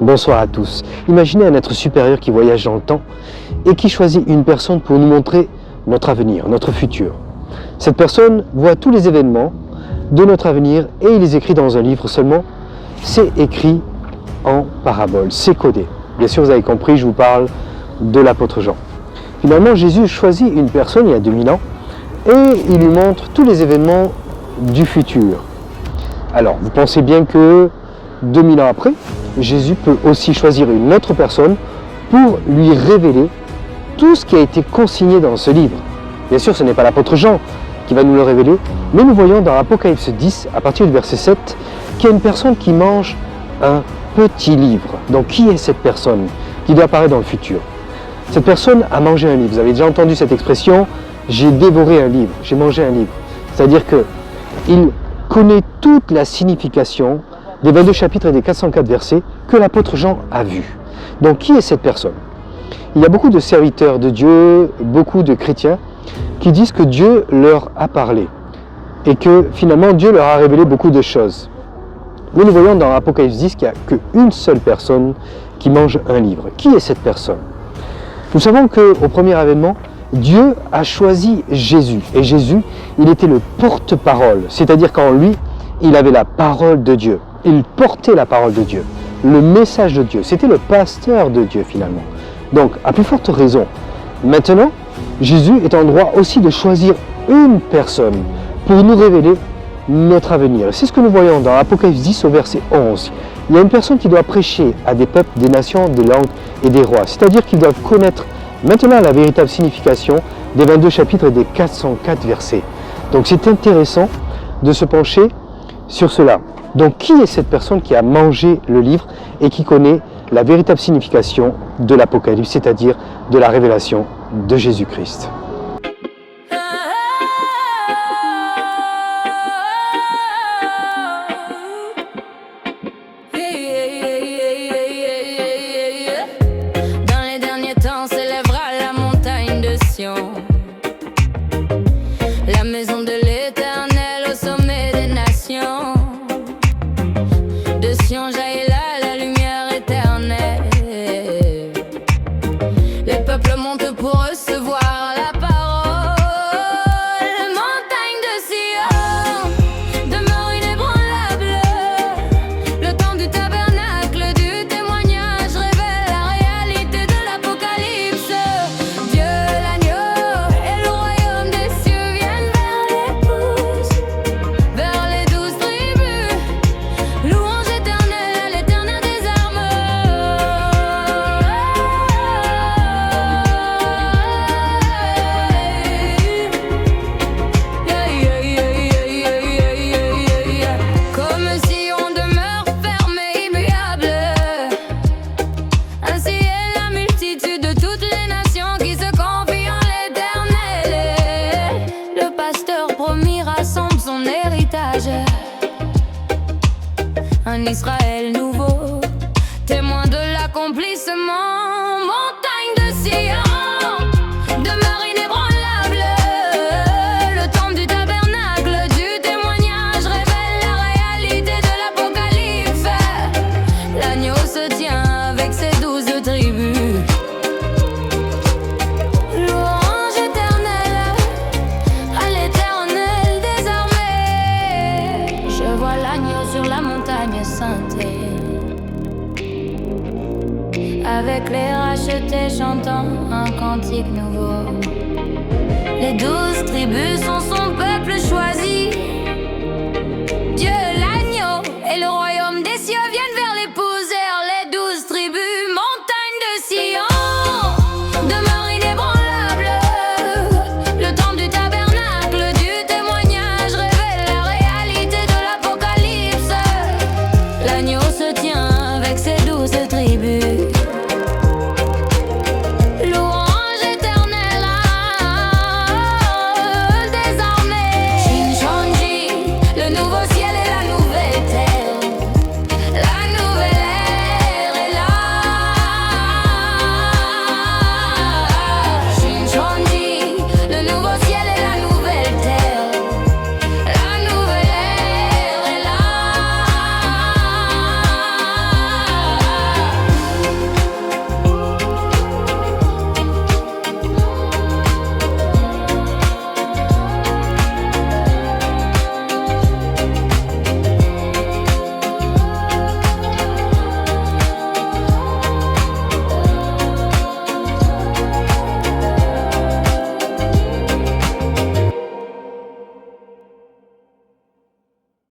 Bonsoir à tous. Imaginez un être supérieur qui voyage dans le temps et qui choisit une personne pour nous montrer notre avenir, notre futur. Cette personne voit tous les événements de notre avenir et il les écrit dans un livre seulement. C'est écrit en parabole, c'est codé. Bien sûr, vous avez compris, je vous parle de l'apôtre Jean. Finalement, Jésus choisit une personne il y a 2000 ans et il lui montre tous les événements du futur. Alors, vous pensez bien que 2000 ans après, Jésus peut aussi choisir une autre personne pour lui révéler tout ce qui a été consigné dans ce livre. Bien sûr, ce n'est pas l'apôtre Jean qui va nous le révéler, mais nous voyons dans Apocalypse 10, à partir du verset 7, qu'il y a une personne qui mange un petit livre. Donc, qui est cette personne qui doit apparaître dans le futur? Cette personne a mangé un livre. Vous avez déjà entendu cette expression, j'ai dévoré un livre, j'ai mangé un livre. C'est-à-dire qu'il connaît toute la signification des 22 chapitres et des 404 versets que l'apôtre Jean a vus. Donc, qui est cette personne? Il y a beaucoup de serviteurs de Dieu, beaucoup de chrétiens qui disent que Dieu leur a parlé et que finalement Dieu leur a révélé beaucoup de choses. Mais nous voyons dans Apocalypse 10 qu'il n'y a qu'une seule personne qui mange un livre. Qui est cette personne? Nous savons qu'au premier avènement, Dieu a choisi Jésus. Et Jésus, il était le porte-parole, c'est-à-dire qu'en lui, il avait la parole de Dieu. Il portait la parole de Dieu, le message de Dieu. C'était le pasteur de Dieu finalement. Donc, à plus forte raison, maintenant, Jésus est en droit aussi de choisir une personne pour nous révéler notre avenir. C'est ce que nous voyons dans Apocalypse 10 au verset 11. Il y a une personne qui doit prêcher à des peuples, des nations, des langues et des rois. C'est-à-dire qu'ils doivent connaître maintenant la véritable signification des 22 chapitres et des 404 versets. Donc, c'est intéressant de se pencher sur cela. Donc, qui est cette personne qui a mangé le livre et qui connaît la véritable signification de l'Apocalypse, c'est-à-dire de la révélation de Jésus-Christ? Dans les derniers temps s'élèvera la montagne de Sion, la maison de l'Éternel au sommet des nations. De Sion jaillira la lumière éternelle. Les peuples montent pour recevoir la parole. Montagne de Sion demeure inébranlable. Le temps du tabernacle, du témoignage révèle la réalité de l'Apocalypse. Dieu l'agneau et le royaume des cieux viennent vers l'épouse, vers les 12 tribus. Louange éternelle à l'Éternel des armées. Comme si on demeure ferme et immuable, ainsi est la multitude de toutes les nations qui se confient en l'Éternel. Le pasteur promis rassemble son héritage, un Israël nouveau, témoin de l'accomplissement. Montagne de Sion demeure inébranlable. Le temps du tabernacle, du témoignage révèle la réalité de l'Apocalypse. L'agneau se tient avec ses 12 tribus. Louange éternelle à l'Éternel des armées. Je vois l'agneau sur la montagne sainte, avec les rachetés chantant un cantique nouveau. Les 12 tribus sont son peuple choisi. Dieu